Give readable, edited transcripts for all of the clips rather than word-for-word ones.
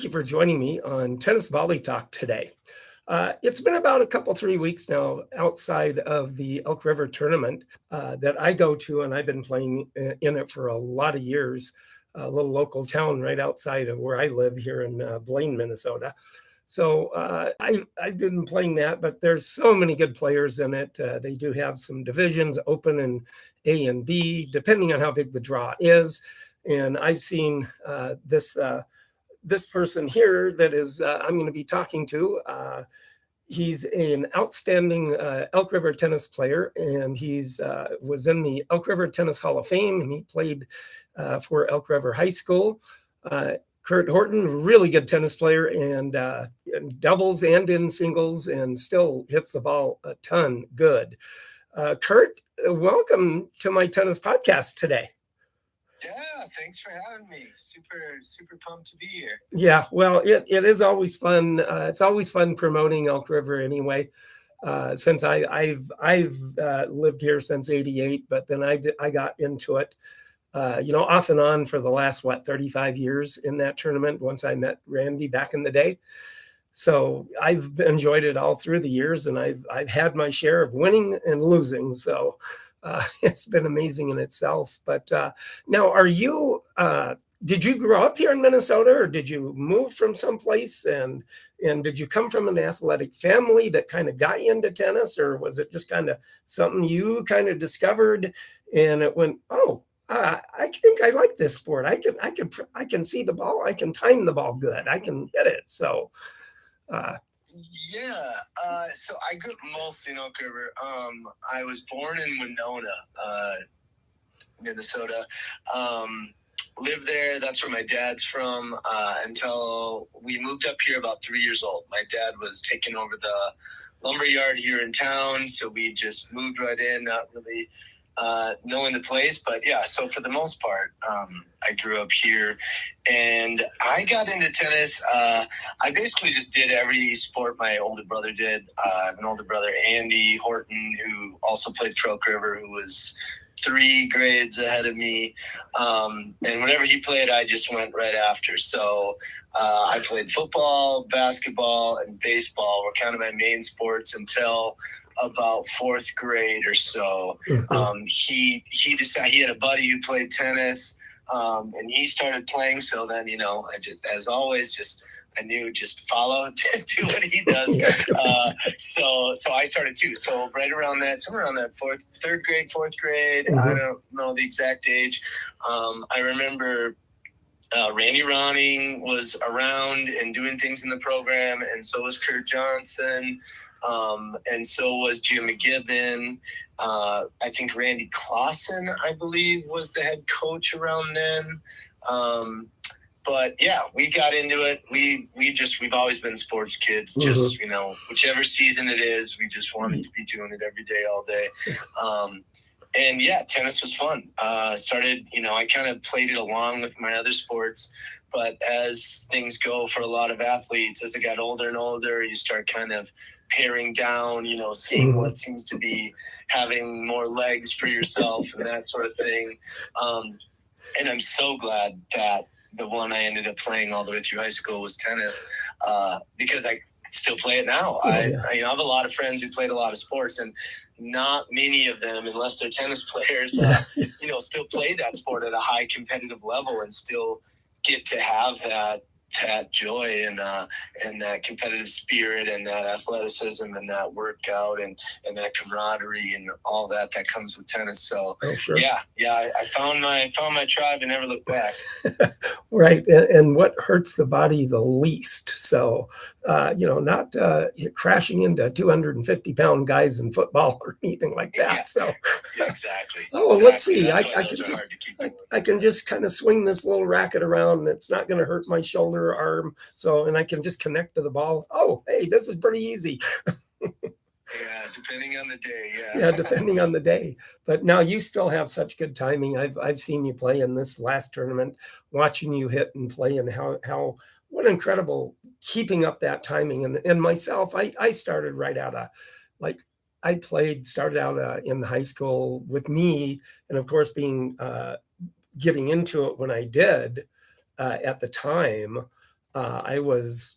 Thank you for joining me on Tennis Volley Talk today. It's been about a couple, 3 weeks now outside of the Elk River tournament that I go to, and I've been playing in it for a lot of years, a little local town right outside of where I live here in Blaine, Minnesota. So I've been playing that, but there's so many good players in it. They do have some divisions open in A and B, depending on how big the draw is. And I've seen this person here that is I'm going to be talking to. He's an outstanding Elk River tennis player, and he's was in the Elk River Tennis Hall of Fame, and he played for Elk River High School. Curt Horton, really good tennis player, and in doubles and in singles, and still hits the ball a ton good. Curt, welcome to my tennis podcast today. Yeah, thanks for having me. Super pumped to be here. Yeah, well, it is always fun. It's always fun promoting Elk River anyway. Since I've lived here since '88, but then I got into it, off and on for the last 35 years in that tournament. Once I met Randy back in the day, so I've enjoyed it all through the years, and I've had my share of winning and losing. So. It's been amazing in itself. But now, did you grow up here in Minnesota, or did you move from someplace? And did you come from an athletic family that kind of got you into tennis, or was it just kind of something you kind of discovered and it went, oh, I think I like this sport. I can see the ball. I can time the ball good. I can hit it. So. So I grew up mostly in Elk River. I was born in Winona, Minnesota. Lived there. That's where my dad's from until we moved up here about 3 years old. My dad was taking over the lumber yard here in town, so we just moved right in, not really knowing the place. But yeah, so for the most part, I grew up here, and I got into tennis. I basically just did every sport my older brother did. I have an older brother, Andy Horton, who also played for Elk River, who was 3 grades ahead of me. And whenever he played, I just went right after. So I played football, basketball, and baseball were kind of my main sports until about 4th grade or so. He decided he had a buddy who played tennis, and he started playing. So then, I just, as always, I knew just follow, do what he does. So I started too. So right around that, somewhere around that 3rd grade, 4th grade. Mm-hmm. I don't know the exact age. I remember Randy Ronning was around and doing things in the program, and so was Kurt Johnson. And so was Jim McGibbon. I think Randy Clausen, I believe, was the head coach around then. But yeah, we got into it. We've always been sports kids. Mm-hmm. Just, whichever season it is, we just wanted to be doing it every day, all day. And yeah, tennis was fun. Started, I kind of played it along with my other sports. But as things go for a lot of athletes, as they got older and older, you start kind of paring down, seeing what seems to be having more legs for yourself and that sort of thing. And I'm so glad that the one I ended up playing all the way through high school was tennis, because I still play it now. I have a lot of friends who played a lot of sports, and not many of them, unless they're tennis players, still play that sport at a high competitive level and still get to have that joy and that competitive spirit and that athleticism and that workout and that camaraderie and all that comes with tennis. So I found my tribe and never looked back. Right. And what hurts the body the least? So not crashing into 250-pound guys in football or anything like that. Yeah. So exactly. Let's see. I can just kind of swing this little racket around. It's not going to hurt my shoulder or arm. So, and I can just connect to the ball. Oh, hey, this is pretty easy. Yeah, depending on the day. Yeah, depending on the day. But now you still have such good timing. I've seen you play in this last tournament, watching you hit and play, and how what incredible keeping up that timing. And myself, I started right out of started out in high school with me, and of course being getting into it when I did at the time. I was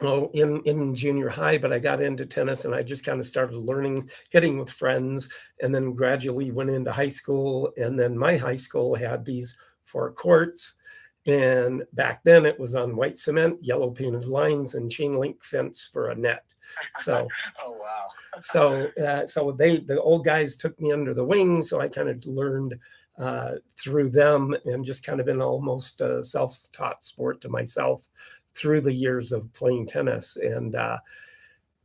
in junior high, but I got into tennis and I just kind of started learning hitting with friends, and then gradually went into high school. And then my high school had these 4 courts. And back then it was on white cement, yellow painted lines, and chain link fence for a net. So, Oh wow. so the old guys took me under the wing. So I kind of learned through them, and just kind of been almost a self-taught sport to myself through the years of playing tennis. And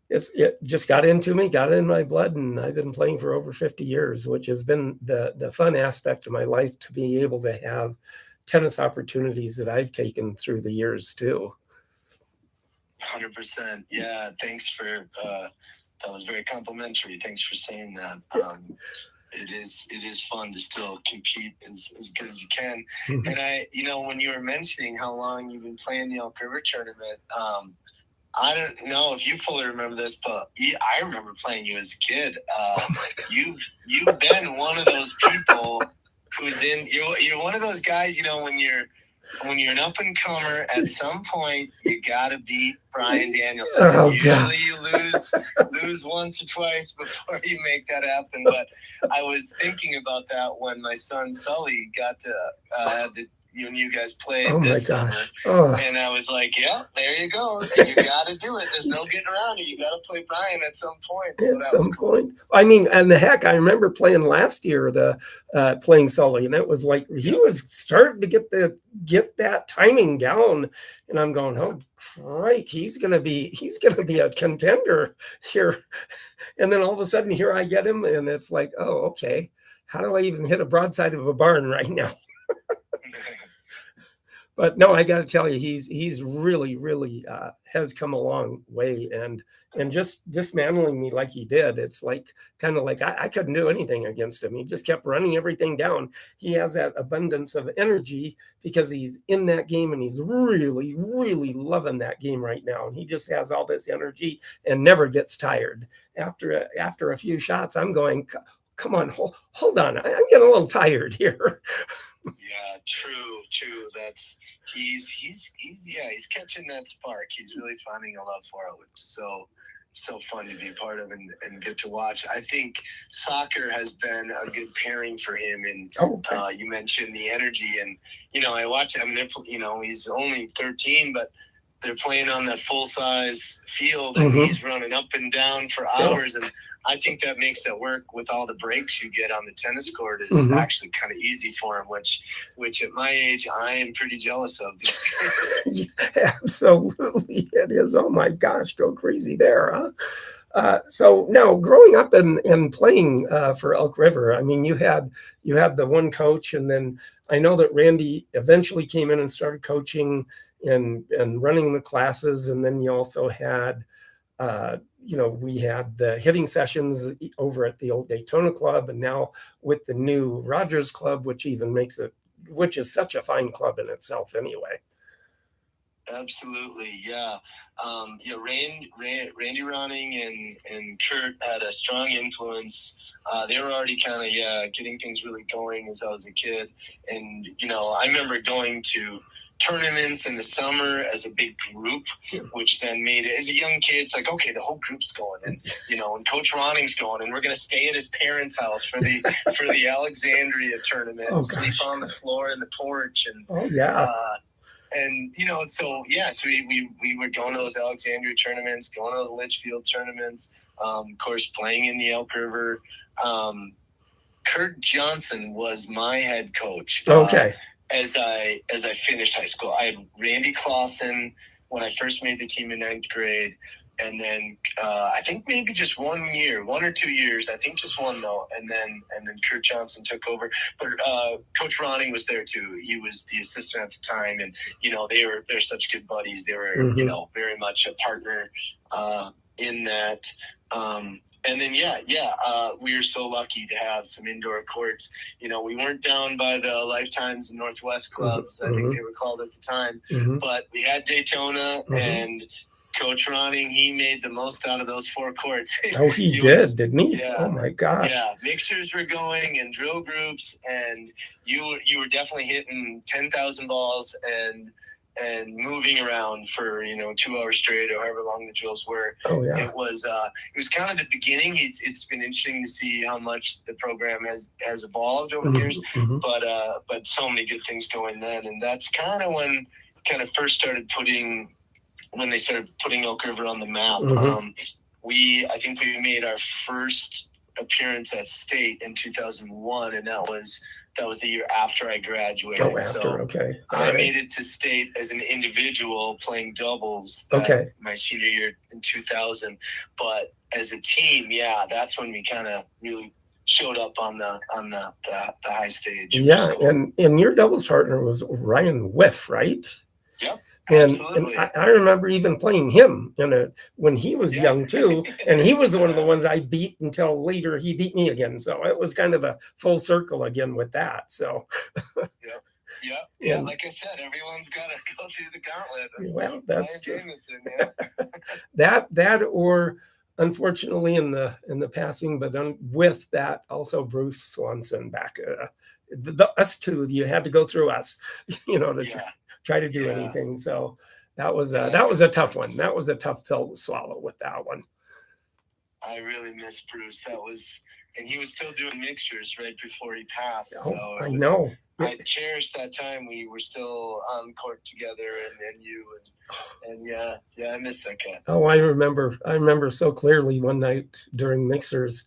it just got into me, got in my blood, and I've been playing for over 50 years, which has been the fun aspect of my life, to be able to have tennis opportunities that I've taken through the years too. 100%. Yeah. Thanks for, that was very complimentary. Thanks for saying that. It is fun to still compete as good as you can. Mhm. And when you were mentioning how long you've been playing the Elk River tournament, I don't know if you fully remember this, but I remember playing you as a kid. Oh my God. You've been one of those people who's you're one of those guys, when you're an up and comer, at some point you gotta beat Brian Danielson. Oh, Usually you lose once or twice before you make that happen. But I was thinking about that when my son Sully got to you guys played Oh my this summer. gosh. Oh. And I was like, yeah, there you go. You got to do it. There's no getting around it. You got to play Brian at some point. So At some point. I mean, and the heck, I remember playing last year, playing Sully, and it was like he was starting to get that timing down, and I'm going, oh crike, he's gonna be a contender here. And then all of a sudden here I get him, and it's like, oh, okay, how do I even hit a broadside of a barn right now? But no, I got to tell you, he's really, really has come a long way, and just dismantling me like he did. It's like kind of like I couldn't do anything against him. He just kept running everything down. He has that abundance of energy because he's in that game, and he's really, really loving that game right now. And he just has all this energy and never gets tired. After a few shots, I'm going, come on, hold on, I'm getting a little tired here. Yeah, true. He's catching that spark. He's really finding a love for it, which is so fun to be a part of and get to watch. I think soccer has been a good pairing for him. And you mentioned the energy, and I watch him. He's only 13, but they're playing on that full size field, and he's running up and down for hours. And I think that makes that work with all the breaks you get on the tennis court is actually kind of easy for him, which at my age, I am pretty jealous of these days. Yeah, absolutely. It is. Oh my gosh, go crazy there, huh? So now growing up and playing for Elk River, I mean, you had the one coach, and then I know that Randy eventually came in and started coaching and running the classes. And then you also had, we had the hitting sessions over at the old Daytona Club, and now with the new Rogers Club, which is such a fine club in itself anyway. Absolutely, yeah. Randy Ronning and Curt had a strong influence. They were already kind of getting things really going as I was a kid, and I remember going to tournaments in the summer as a big group, which then made it as a young kid. It's like, okay, the whole group's going, and and Coach Ronning's going, and we're going to stay at his parents' house for the Alexandria tournament, and sleep on the floor in the porch, and so we were going to those Alexandria tournaments, going to the Litchfield tournaments, of course, playing in the Elk River. Kurt Johnson was my head coach. As I finished high school, I had Randy Clausen when I first made the team in 9th grade, and then I think maybe just 1 or 2 years. I think just one though, and then Kurt Johnson took over. But Coach Ronning was there too. He was the assistant at the time, and they're such good buddies. They were very much a partner in that. And then, we were so lucky to have some indoor courts. We weren't down by the Lifetimes and Northwest clubs, I think they were called at the time. But we had Daytona, and Coach Ronning, he made the most out of those 4 courts. Oh, he did, didn't he? Yeah. Oh, my gosh. Yeah, mixers were going and drill groups, and you were definitely hitting 10,000 balls, and and moving around for 2 hours straight or however long the drills were. Oh yeah. It was kind of the beginning. It's been interesting to see how much the program has evolved over the years, but so many good things going then, and that's kind of when first started when they started putting Elk River on the map. I think we made our first appearance at state in 2001, and that was the year after I graduated. Okay. I made it to state as an individual playing doubles my senior year in 2000. But as a team, that's when we kind of really showed up on the high stage. Yeah, so. and your doubles partner was Ryan Whiff, right? Yep. And Absolutely. I remember even playing him when he was young too, and he was one of the ones I beat until later he beat me again. So it was kind of a full circle again with that. So yeah. Like I said, everyone's got to go through the gauntlet. Well, that's true. that or unfortunately in the passing, but with that also Bruce Swanson back. Us two, you had to go through us, try to do anything. So that was a tough one. That was a tough pill to swallow with that one. I really miss Bruce. And he was still doing mixtures right before he passed. Oh, so I know. I cherished that time we were still on court together, and you and I miss that guy. Oh, I remember so clearly one night during mixers,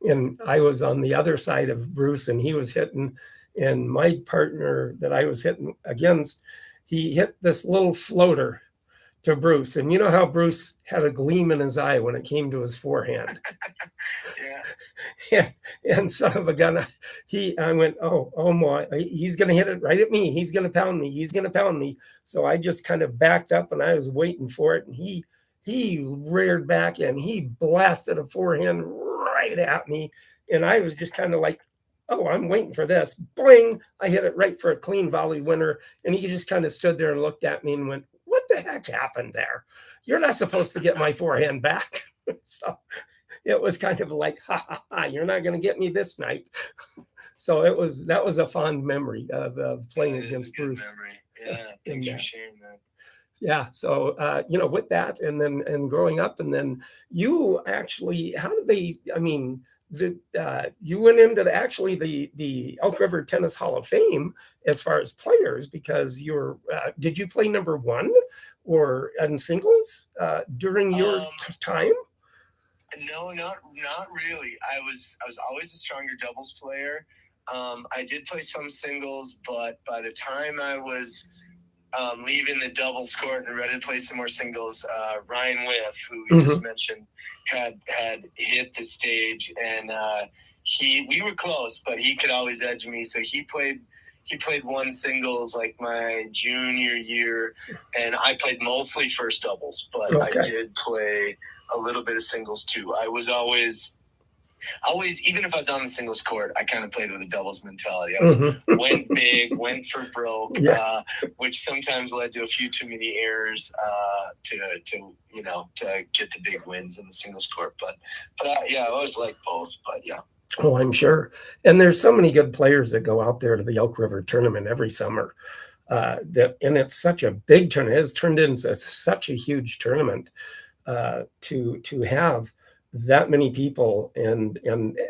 and I was on the other side of Bruce, and he was hitting. And my partner that I was hitting against, he hit this little floater to Bruce. And you know how Bruce had a gleam in his eye when it came to his forehand. And son of a gun, I went, oh my, he's going to hit it right at me. He's going to pound me. He's going to pound me. So I just kind of backed up and I was waiting for it. And he reared back and he blasted a forehand right at me. And I was just kind of like, oh, I'm waiting for this. Bling! I hit it right for a clean volley winner. And he just kind of stood there and looked at me and went, what the heck happened there? You're not supposed to get my forehand back. So it was kind of like, ha, you're not going to get me this night. So that was a fond memory of playing against Bruce. Memory. Yeah, thanks for sharing that. Yeah. So, with that and growing up, and then you actually, you went into the Elk River Tennis Hall of Fame as far as players, because did you play number one or in singles during your time? No, not really. I was always a stronger doubles player. I did play some singles, but by the time I was leaving the doubles court and ready to play some more singles, Ryan Whiff, who you just mentioned, had hit the stage, and we were close, but he could always edge me. So he played one singles like my junior year, and I played mostly first doubles, but I did play a little bit of singles too. I was always, even if I was on the singles court, I kind of played with a doubles mentality. I went big, went for broke, which sometimes led to a few too many errors to get the big wins in the singles court. But I always liked both. But yeah. Oh, I'm sure. And there's so many good players that go out there to the Elk River tournament every summer. And it's such a big tournament. It's turned into such a huge tournament to have that many people and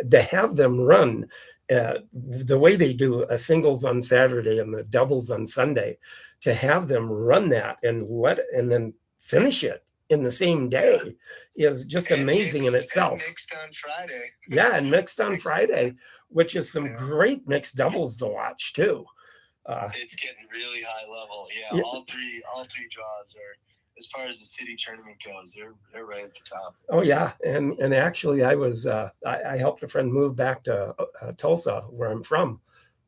to have them run the way they do a singles on Saturday and the doubles on Sunday, to have them run that and then finish it in the same day is just amazing in itself. And mixed on Friday. Yeah, and mixed on Friday, which is some great mixed doubles to watch too. It's getting really high level. Yeah, all three draws are, as far as the city tournament goes, they're right at the top. Oh yeah, and actually, I was I helped a friend move back to Tulsa, where I'm from,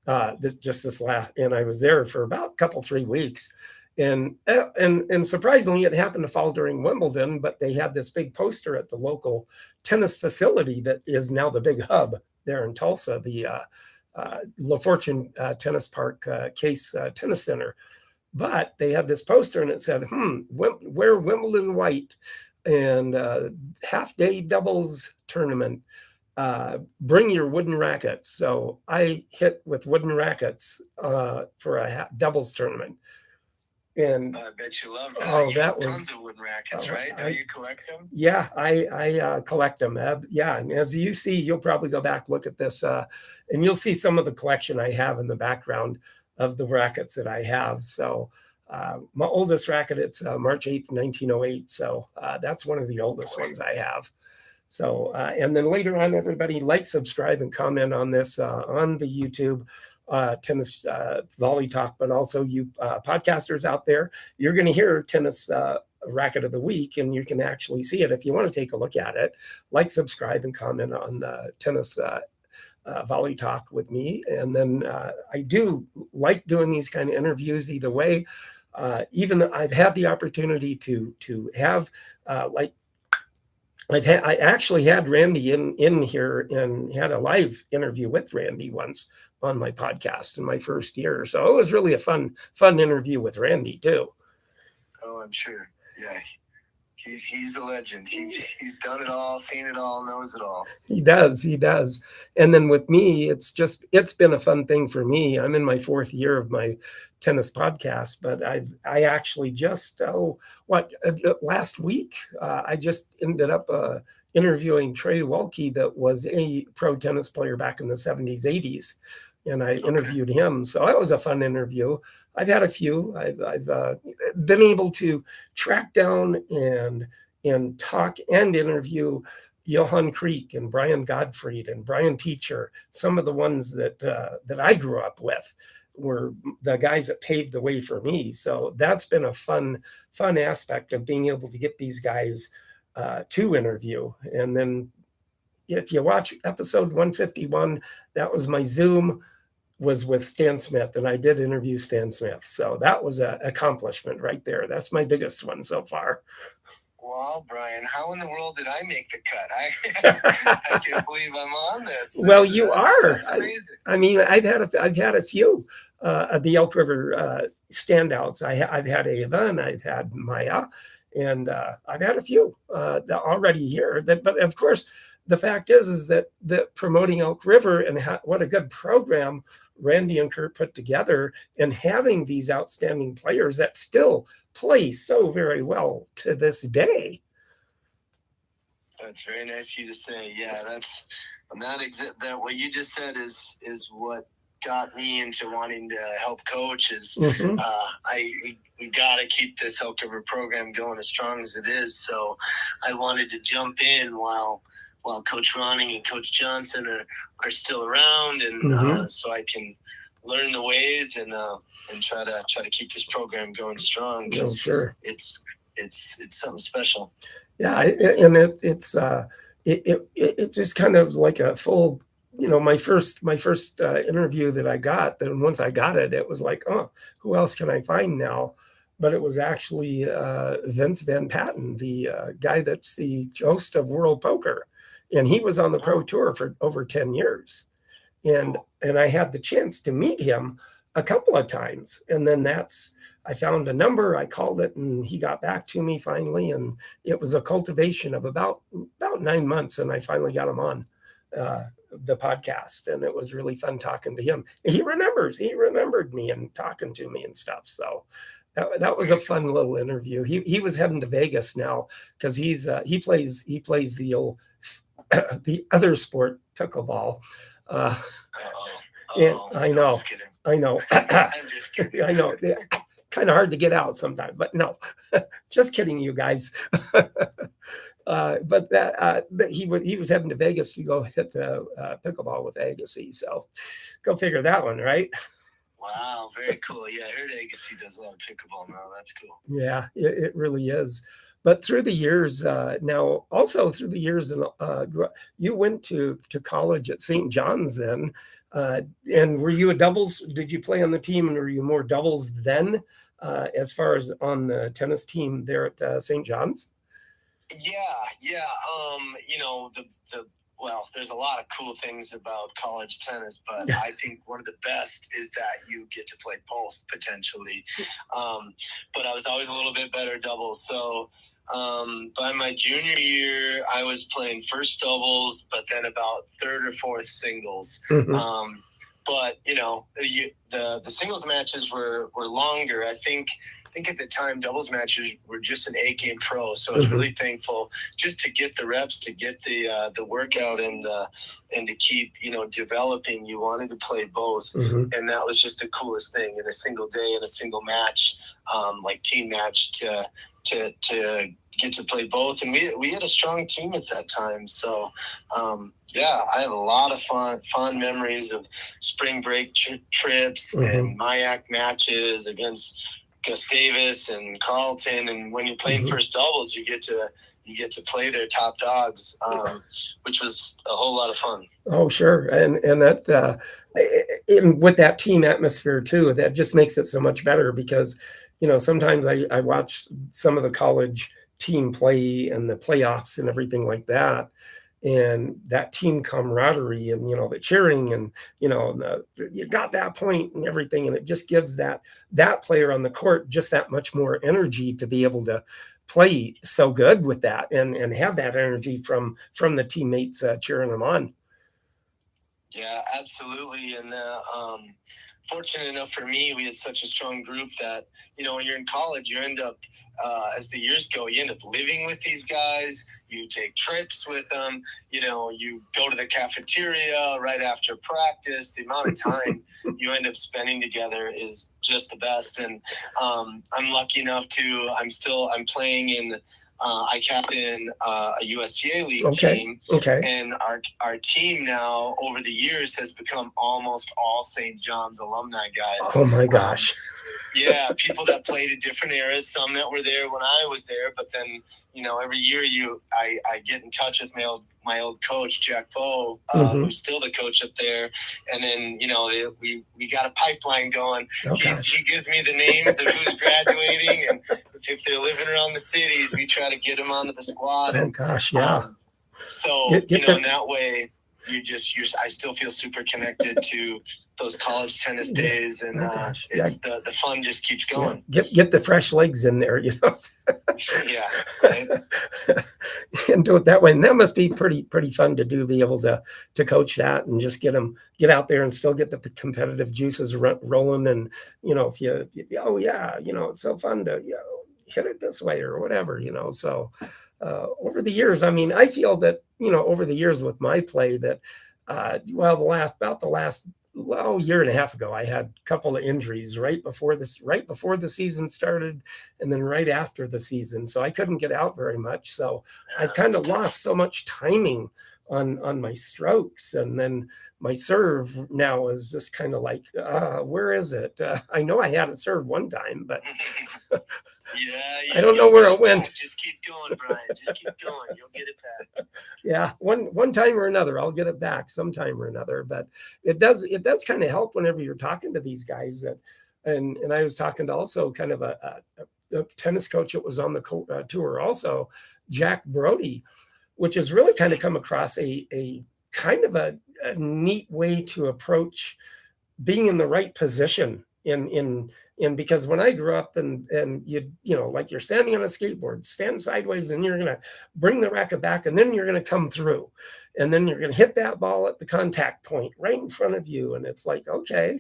and I was there for about 3 weeks, and surprisingly, it happened to fall during Wimbledon, but they had this big poster at the local tennis facility that is now the big hub there in Tulsa, the La Fortune Tennis Park Case Tennis Center. But they had this poster and it said, wear Wimbledon white and half-day doubles tournament. Bring your wooden rackets. So I hit with wooden rackets for a doubles tournament. And I bet you love that. oh, You that have was tons of wooden rackets, right? Do you collect them? yeah, I collect them. Yeah, and as you see, you'll probably go back, look at this, and you'll see some of the collection I have in the background of the rackets that I have. So my oldest racket, it's March 8th, 1908. So that's one of the oldest ones I have. So, and then later on, everybody like, subscribe, and comment on this on the YouTube tennis volley talk, but also you podcasters out there, you're going to hear tennis racket of the week, and you can actually see it. If you want to take a look at it, like, subscribe, and comment on the tennis volley talk with me. And then I do like doing these kind of interviews either way. Even I've had the opportunity to have like I actually had Randy in here and had a live interview with Randy once on my podcast in my first year. So it was really a fun interview with Randy too. Oh, I'm sure. Yeah. He's a legend. He's done it all, seen it all, knows it all. He does. And then with me, it's been a fun thing for me. I'm in my 4th year of my tennis podcast, but I actually just last week I just ended up interviewing Trey Welke, that was a pro tennis player back in the 70s, 80s, and I interviewed him. So it was a fun interview. I've had a few. I've been able to track down and talk and interview Johan Creek and Brian Gottfried and Brian Teacher. Some of the ones that I grew up with were the guys that paved the way for me. So that's been a fun aspect of being able to get these guys to interview. And then if you watch episode 151, that was my Zoom was with Stan Smith, and I did interview Stan Smith. So that was an accomplishment right there. That's my biggest one so far. Wow, Brian, how in the world did I make the cut? I can't believe I'm on this. Well, you are. That's amazing. I mean, I've had a few of the Elk River standouts. I've had Ava, and I've had Maya, and I've had a few already here. But of course, the fact is that promoting Elk River and what a good program Randy and Curt put together, and having these outstanding players that still play so very well to this day. That's very nice of you to say. Yeah, that what you just said is what got me into wanting to help coach. We got to keep this Elk River program going as strong as it is. So I wanted to jump in while Coach Ronning and Coach Johnson are still around, and so I can learn the ways and try to keep this program going strong, because it's something special. Yeah, and it's just kind of like a full, my first interview that I got. Then once I got it, it was like, oh, who else can I find now? But it was actually Vince Van Patten, the guy that's the host of World Poker. And he was on the pro tour for over 10 years. And I had the chance to meet him a couple of times. And then I found a number, I called it, and he got back to me finally. And it was a cultivation of about 9 months. And I finally got him on the podcast. And it was really fun talking to him. He remembered me and talking to me and stuff. So that was a fun little interview. He was heading to Vegas now, because he plays the old the other sport, pickleball. And I know. I'm just kidding. I know. Kind of hard to get out sometimes, but no, just kidding, you guys. But he was heading to Vegas to go hit pickleball with Agassi. So go figure that one, right? Wow, very cool. Yeah, I heard Agassi does a lot of pickleball now. That's cool. Yeah, it really is. But through the years, you went to college at St. John's then. And were you a doubles? Did you play on the team, and were you more doubles then, as far as on the tennis team there at St. John's? Yeah. Well, there's a lot of cool things about college tennis, but I think one of the best is that you get to play both potentially. But I was always a little bit better doubles. So by my junior year, I was playing first doubles, but then about third or fourth singles. but the singles matches were longer. I think at the time doubles matches were just an 8-game pro, so I was really thankful just to get the reps, to get the workout, and to keep developing. You wanted to play both, and that was just the coolest thing in a single day, in a single match, like team match, to get to play both. And we had a strong team at that time, so I have a lot of fond memories of spring break trips and MIAC matches against Gustavus and Carlton. And when you're playing first doubles, you get to play their top dogs, which was a whole lot of fun. Oh, sure. And that with that team atmosphere too, that just makes it so much better, because sometimes I watch some of the college team play and the playoffs and everything like that, and that team camaraderie and the cheering and you got that point and everything, and it just gives that player on the court just that much more energy to be able to play so good with that and have that energy from the teammates cheering them on. Yeah, absolutely. And fortunate enough for me, we had such a strong group that when you're in college, you end up as the years go, you end up living with these guys. You take trips with them. You go to the cafeteria right after practice. The amount of time you end up spending together is just the best. And I'm lucky enough I'm playing in. I captain a USTA league team, and our team now over the years has become almost all St. John's alumni guys. Oh my gosh! Yeah, people that played at different eras, some that were there when I was there, but then every year I get in touch with my old coach Jack Bowe, who's still the coach up there, and then we got a pipeline going. He gives me the names of who's graduating, and if they're living around the cities, we try to get them onto the squad. Oh gosh, yeah. So in that way, I still feel super connected to those college tennis days, and the fun just keeps going. Get the fresh legs in there, Yeah, right. And do it that way. And that must be pretty fun to do. Be able to coach that and just get out there and still get the competitive juices rolling. And if you it's so fun to hit it this way or whatever. So over the years, I feel that over the years with my play that the last year and a half ago, I had a couple of injuries right before the season started, and then right after the season. So I couldn't get out very much. So I've kind of lost so much timing on my strokes, and then my serve now is just kind of like, where is it? I know I had a serve one time, but I don't know where it went. Just keep going, Brian. Just keep going. You'll get it back. Yeah, one time or another, I'll get it back sometime or another. But it does kind of help whenever you're talking to these guys. And I was talking to also kind of a tennis coach that was on the tour also, Jack Brody, which has really kind of come across a kind of a neat way to approach being in the right position in because when I grew up and like you're standing on a skateboard, stand sideways, and you're going to bring the racket back, and then you're going to come through, and then you're going to hit that ball at the contact point right in front of you. And it's like, okay.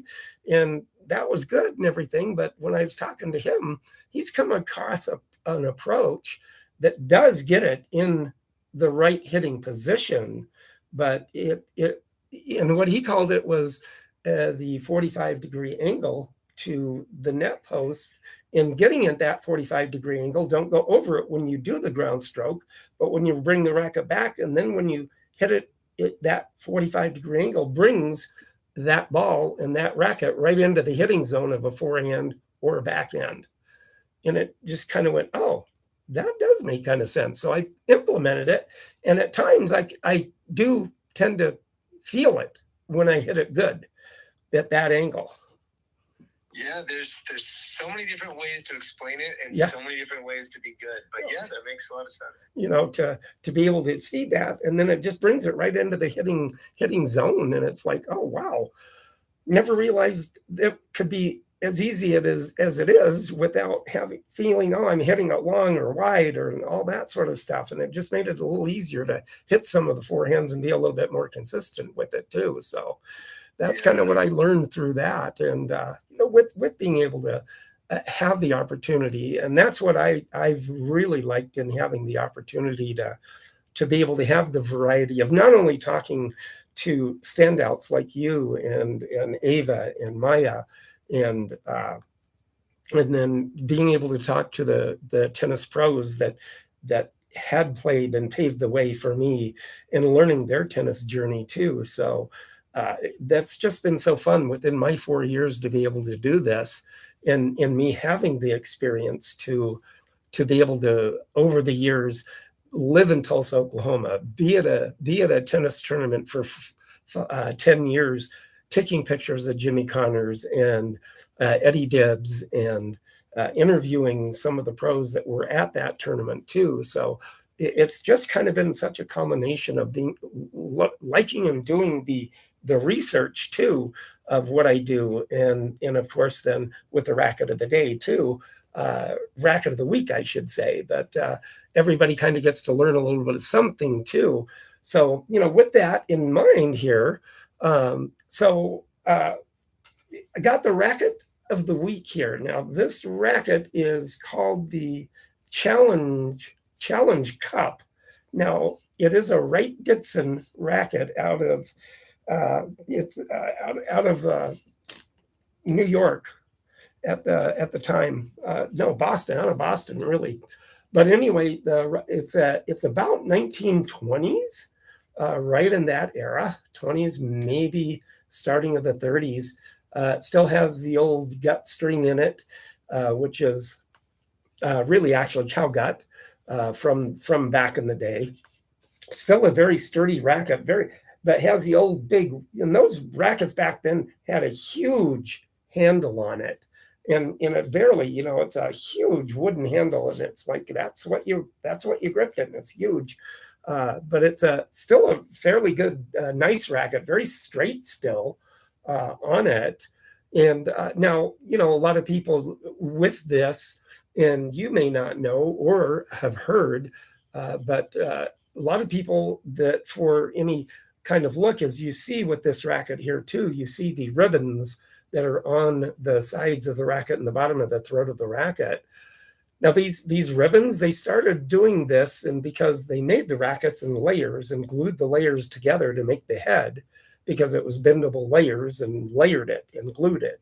And that was good and everything. But when I was talking to him, he's come across an approach that does get it in the right hitting position, but and what he called it was the 45-degree angle to the net post. In getting at that 45-degree angle, don't go over it when you do the ground stroke, but when you bring the racket back, and then when you hit it that 45-degree angle brings that ball and that racket right into the hitting zone of a forehand or a backhand. And it just kind of went, oh, that does make kind of sense. So I implemented it. And at times I do tend to feel it when I hit it good at that angle. Yeah, there's so many different ways to explain it, and so many different ways to be good. But yeah, that makes a lot of sense. To be able to see that, and then it just brings it right into the hitting zone. And it's like, oh wow, never realized it could be as easy as it is without feeling, oh, I'm hitting it long or wide or all that sort of stuff. And it just made it a little easier to hit some of the forehands and be a little bit more consistent with it too. So that's kind of what I learned through that. And with being able to have the opportunity, and that's what I've really liked in having the opportunity to be able to have the variety of not only talking to standouts like you and Ava and Maya, and then being able to talk to the tennis pros that had played and paved the way for me in learning their tennis journey too. So that's just been so fun within my 4 years to be able to do this, and me having the experience to be able to, over the years, live in Tulsa, Oklahoma, be at a tennis tournament for 10 years, taking pictures of Jimmy Connors and Eddie Dibbs, and interviewing some of the pros that were at that tournament too. So it's just kind of been such a combination of being liking and doing the research too of what I do, and of course then with the racket of the day too, racket of the week, I should say, that everybody kind of gets to learn a little bit of something too. So, with that in mind here, I got the racket of the week here. Now, this racket is called the Challenge Cup. Now, it is a Wright-Ditson racket out of New York at the time. No, Boston, out of Boston, really. But anyway, it's about 1920s, right in that era, 20s, maybe starting of the 30s. It still has the old gut string in it, which is really actually cow gut from back in the day. Still a very sturdy racket, but has the old big, and those rackets back then had a huge handle on it. And it barely, it's a huge wooden handle, and it's like that's what you gripped it, and it's huge. But it's still a fairly good, nice racket, very straight still on it. And now, a lot of people with this, and you may not know or have heard, but a lot of people that for any kind of look, as you see with this racket here too, you see the ribbons that are on the sides of the racket and the bottom of the throat of the racket. Now, these ribbons, they started doing this, and because they made the rackets in layers and glued the layers together to make the head, because it was bendable layers, and layered it and glued it.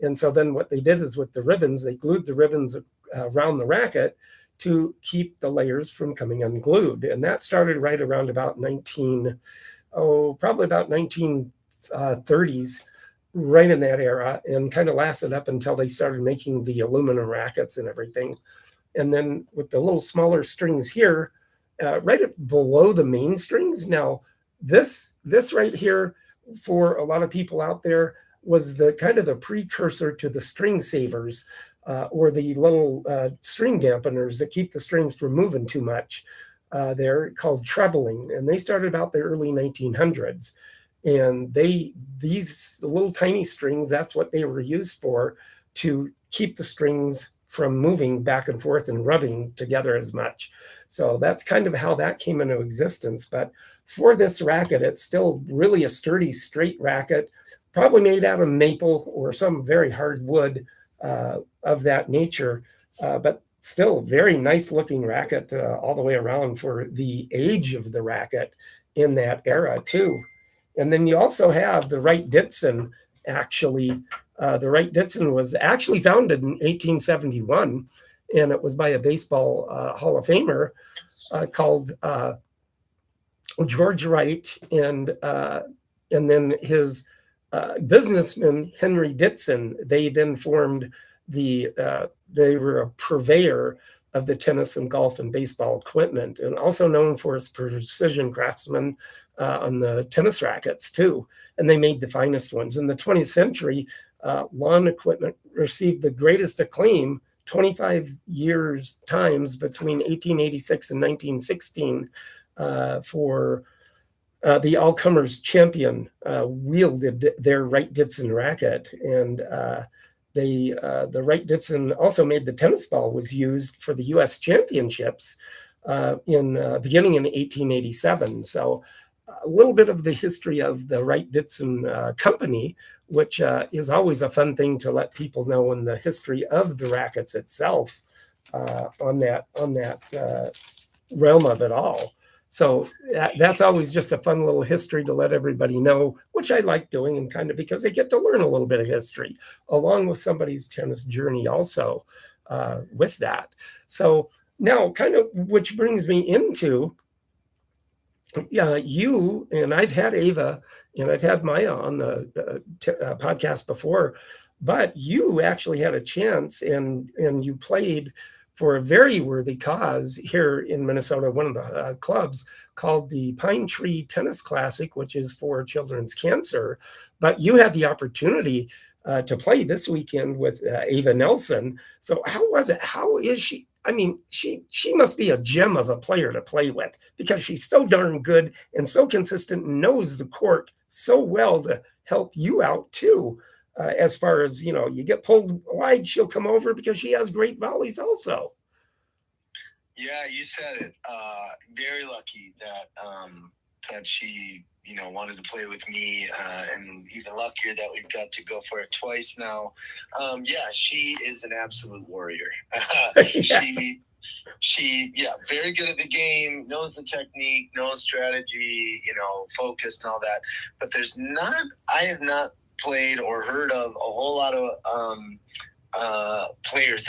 And so then what they did is with the ribbons, they glued the ribbons around the racket to keep the layers from coming unglued. And that started right around about probably about 1930s, right in that era, and kind of lasted up until they started making the aluminum rackets and everything. And then with the little smaller strings here, right below the main strings. Now, this right here, for a lot of people out there, was the kind of the precursor to the string savers, or the little string dampeners that keep the strings from moving too much. They're called trebling, and they started about the early 1900s. And these little tiny strings, that's what they were used for, to keep the strings from moving back and forth and rubbing together as much. So that's kind of how that came into existence. But for this racket, it's still really a sturdy, straight racket, probably made out of maple or some very hard wood of that nature, but still very nice looking racket all the way around for the age of the racket in that era too. And then you also have the Wright-Ditson. Actually, the Wright-Ditson was actually founded in 1871, and it was by a baseball Hall of Famer called George Wright, and then his businessman Henry Ditson. They then formed they were a purveyor of the tennis and golf and baseball equipment, and also known for its precision craftsman on the tennis rackets too. And they made the finest ones. In the 20th century, lawn equipment received the greatest acclaim 25 years times between 1886 and 1916 for the all-comers champion wielded their Wright-Ditson racket. And the Wright-Ditson also made the tennis ball was used for the U.S. championships beginning in 1887. So a little bit of the history of the Wright Ditson company, which is always a fun thing to let people know, in the history of the rackets itself, on that realm of it all. So that's always just a fun little history to let everybody know, which I like doing, and kind of because they get to learn a little bit of history along with somebody's tennis journey also with that. So now, kind of, which brings me into you, and I've had Ava and I've had Maya on the podcast before, but you actually had a chance, and you played for a very worthy cause here in Minnesota, one of the clubs called the Pine Tree Tennis Classic, which is for children's cancer. But you had the opportunity to play this weekend with Ava Nelson. So how was it? How is she? I mean, she must be a gem of a player to play with, because she's so darn good and so consistent and knows the court so well to help you out too. As far as, you get pulled wide, she'll come over because she has great volleys also. Yeah, you said it. Very lucky that she wanted to play with me, and even luckier that we've got to go for it twice now. She is an absolute warrior. She very good at the game, knows the technique, knows strategy, focus and all that. But I have not played or heard of a whole lot of players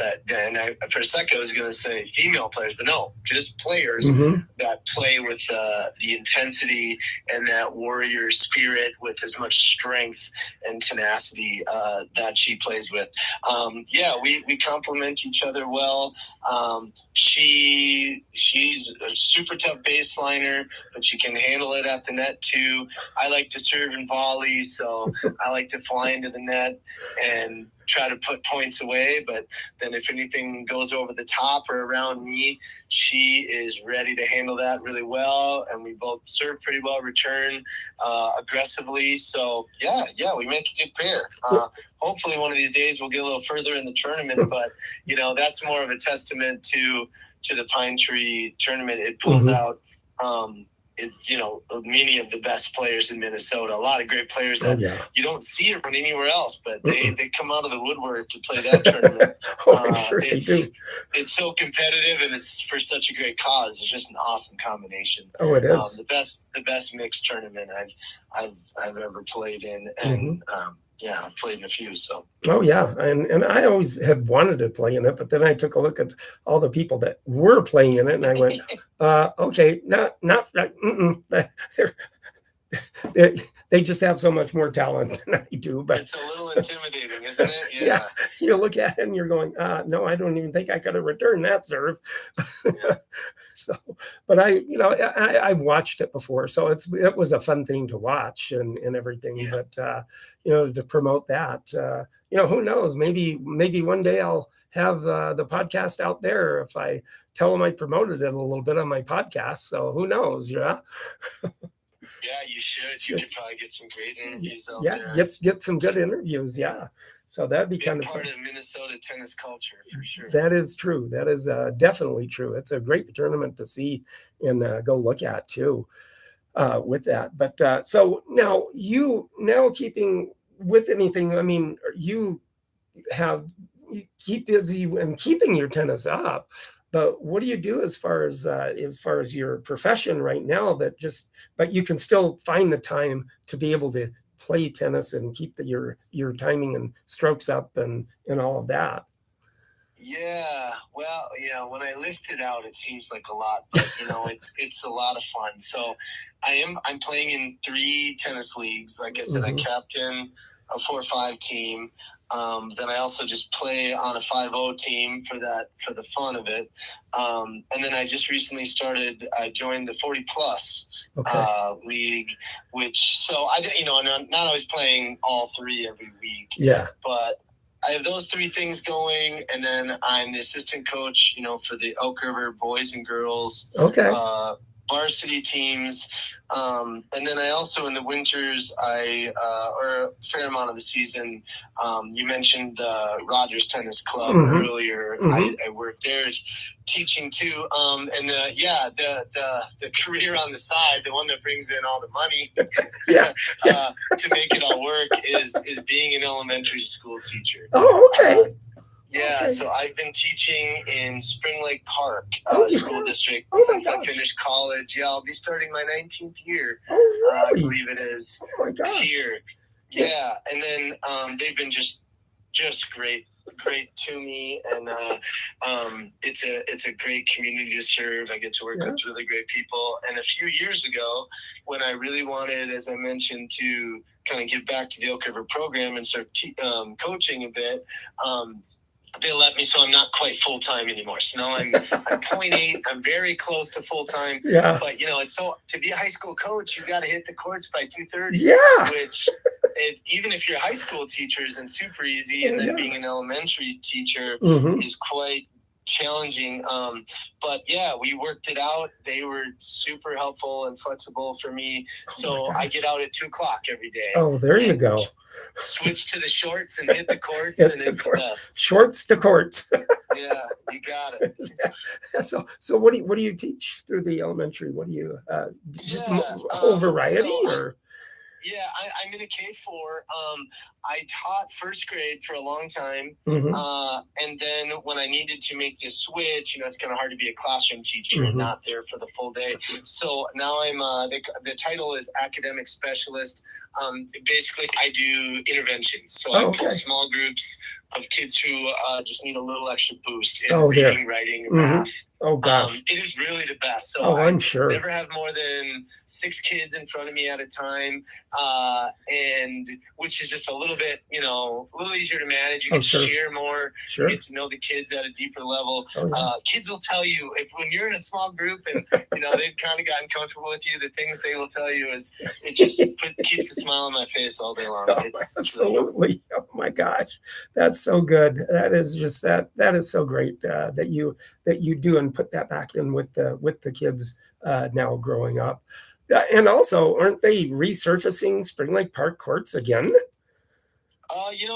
for a second I was going to say female players, but no, just players that play with the intensity and that warrior spirit with as much strength and tenacity that she plays with. We complement each other well. She's a super tough baseliner, but she can handle it at the net too. I like to serve and volley, so I like to fly into the net and try to put points away, but then if anything goes over the top or around me, she is ready to handle that really well, and we both serve pretty well, return aggressively. So we make a good pair. Hopefully one of these days we'll get a little further in the tournament, but that's more of a testament to the Pine Tree tournament. It pulls out it's many of the best players in Minnesota, a lot of great players that you don't see around anywhere else, but they come out of the woodwork to play that tournament. It's so competitive, and it's for such a great cause. It's just an awesome combination. It is the best mixed tournament I've ever played in, and I've played in a few. So. And I always had wanted to play in it, but then I took a look at all the people that were playing in it, and I went, okay, they just have so much more talent than I do. But it's a little intimidating, isn't it? Yeah. You look at it and you're going, no, I don't even think I could have returned that serve. So, but I've watched it before, so it was a fun thing to watch and everything. Yeah. But to promote that, who knows? Maybe one day I'll have the podcast out there if I tell them I promoted it a little bit on my podcast. So who knows? Yeah. Yeah, you should. You could probably get some great interviews out there. Get some good interviews. Yeah. So that'd be kind of part of Minnesota tennis culture for sure. That is true. That is definitely true. It's a great tournament to see and go look at too with that. But so now keeping with anything, I mean, you keep busy and keeping your tennis up. But what do you do as far as your profession right now but you can still find the time to be able to play tennis and keep your timing and strokes up and all of that? Yeah, well, when I list it out, it seems like a lot, but it's a lot of fun. So I'm playing in 3 tennis leagues. Like I said, I captain a 4-5 team. Then I also just play on a 5-0 team for the fun of it. And then I just recently I joined the 40 plus league, I'm not always playing all 3 every week. Yeah. But I have those 3 things going, and then I'm the assistant coach, for the Elk River boys and girls varsity teams. And then I also, in the winters, or a fair amount of the season, you mentioned the Rogers Tennis Club earlier. I work there teaching too. And the career on the side, the one that brings in all the money to make it all work is being an elementary school teacher. Oh, okay. So I've been teaching in Spring Lake Park School District since I finished college. Yeah, I'll be starting my 19th year. Oh, really? I believe it is this year. Yeah, and then they've been just great to me, and it's a great community to serve. I get to work with really great people. And a few years ago, when I really wanted, as I mentioned, to kind of give back to the Elk River program and start coaching a bit, they let me, so I'm not quite full time anymore. So now I'm 0.8. I'm very close to full time. Yeah. But it's so, to be a high school coach, you got to hit the courts by 2:30. Yeah. Which even if you're a high school teacher isn't super easy, and then being an elementary teacher is quite challenging. But yeah, we worked it out. They were super helpful and flexible for me. So I get out at 2:00 every day. Oh, there you go. Switch to the shorts and hit the courts, and it's the best. Shorts to courts. Yeah, you got it. So what do you teach through the elementary? What do you just a whole variety or? Yeah, I'm in a K4. I taught first grade for a long time. And then when I needed to make this switch, it's kind of hard to be a classroom teacher and not there for the full day. So now I'm, the title is academic specialist. Basically, I do interventions. So I pull small groups of kids who just need a little extra boost in reading, writing, and math. Oh, gosh. It is really the best. So I'm sure. I never have more than 6 kids in front of me at a time, and which is just a little bit, a little easier to manage. You get to share more. You get to know the kids at a deeper level. Kids will tell you, when you're in a small group and, they've kind of gotten comfortable with you, the things they will tell you is, it just keeps a smile on my face all day long. Absolutely. Oh, my gosh. That's so good. That is just that is so great that you do and put that back in with the kids now growing up. And also, aren't they resurfacing Spring Lake Park courts again?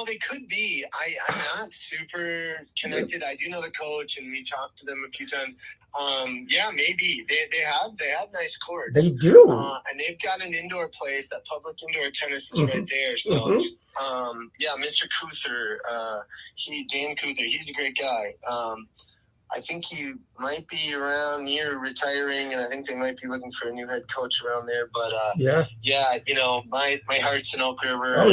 They could be. I'm not super connected. I do know the coach, and we talked to them a few times. Yeah, maybe they have nice courts. They do, and they've got an indoor place. That public indoor tennis is right there. So, yeah, Mr. Kuther, Dan Kuther, he's a great guy. I think he might be around near retiring, and I think they might be looking for a new head coach around there. But my heart's in Elk River on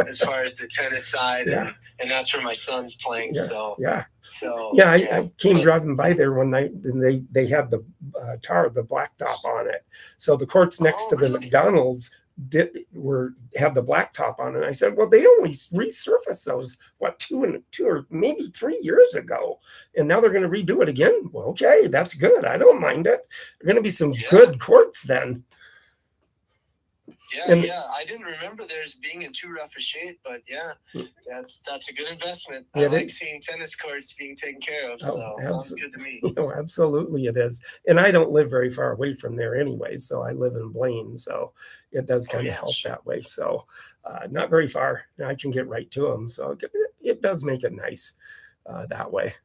as far as the tennis side, and that's where my son's playing. I came driving by there one night, and they had the the blacktop on it. So the courts next to the McDonald's had the blacktop on it. And I said, well, they only resurfaced those 2 or maybe 3 years ago, and now they're going to redo it again. Well, okay, that's good. I don't mind it. They're going to be some good courts then. I didn't remember theirs being in too rough a shape, but that's a good investment. I like seeing tennis courts being taken care of, so sounds good to me. Absolutely it is. And I don't live very far away from there anyway, so I live in Blaine, so it does kind of help that way. So not very far. I can get right to them, so it does make it nice that way.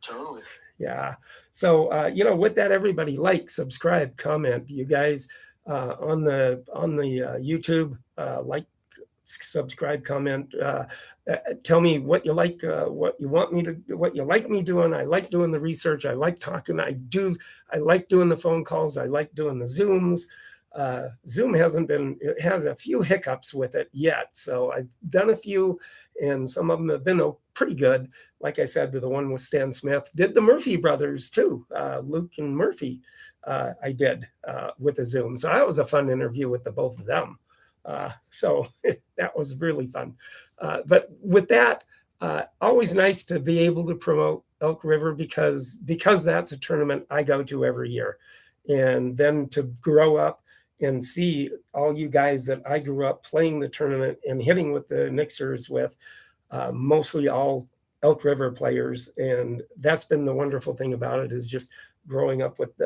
Totally. Yeah. So, with that, everybody, like, subscribe, comment. You guys on the YouTube, like, subscribe, comment. Tell me what you like, what you want me to, what you like me doing. I like doing the research. I like talking. I like doing the phone calls. I like doing the Zooms. Zoom it has a few hiccups with it yet. So I've done a few, and some of them have been pretty good. Like I said, the one with Stan Smith, did the Murphy brothers too, Luke and Murphy. I did with a Zoom. So that was a fun interview with the both of them. So that was really fun. But with that, always nice to be able to promote Elk River because that's a tournament I go to every year. And then to grow up and see all you guys that I grew up playing the tournament and hitting with the mixers with, mostly all Elk River players. And that's been the wonderful thing about it, is just growing up with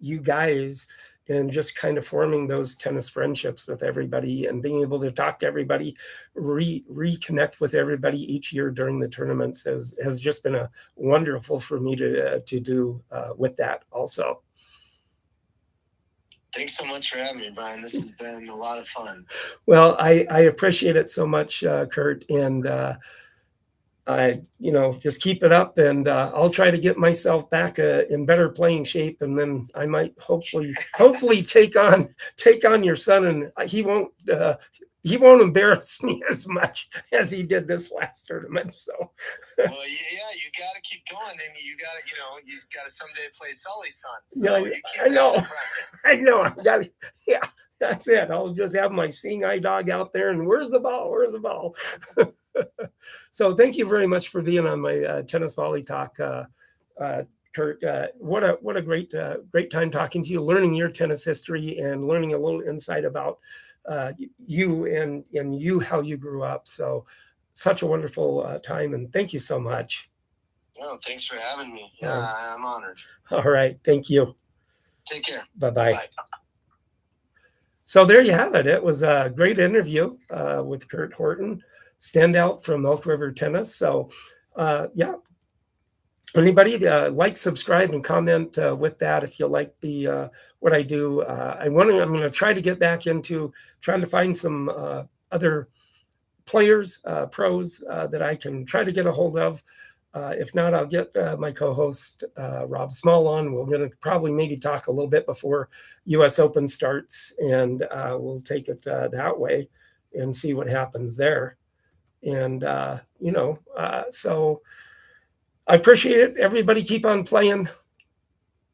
you guys and just kind of forming those tennis friendships with everybody and being able to talk to everybody, reconnect with everybody each year during the tournaments has just been a wonderful for me to do with that also. Thanks so much for having me, Brian. This has been a lot of fun. Well, I appreciate it so much, Curt, and I, just keep it up, and I'll try to get myself back in better playing shape, and then I might hopefully take on your son, and he won't embarrass me as much as he did this last tournament. So, well, yeah, you got to keep going, and you got to, you got to someday play Sully's son. So yeah, I know, I got it. Yeah, that's it. I'll just have my seeing eye dog out there, and where's the ball? Where's the ball? So thank you very much for being on my tennis volley talk, Curt. What a great time talking to you, learning your tennis history and learning a little insight about you and how you grew up. So such a wonderful time, and thank you so much. No, thanks for having me. Yeah, I'm honored. All right, thank you. Take care. Bye-bye. Bye. So there you have it. It was a great interview with Curt Horton, standout from Elk River Tennis. So yeah, anybody like, subscribe, and comment with that if you like the what I do. I'm going to try to get back into trying to find some other players, pros that I can try to get a hold of. If not, I'll get my co-host Rob Small on. We're going to probably maybe talk a little bit before U.S. Open starts, and we'll take it that way and see what happens there. And so I appreciate it. Everybody keep on playing.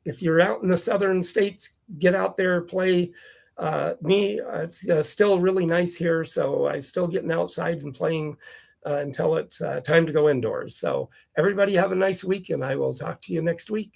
If you're out in the southern states, get out there, play. It's still really nice here, so I still getting outside and playing until it's time to go indoors. So everybody have a nice week, and I will talk to you next week.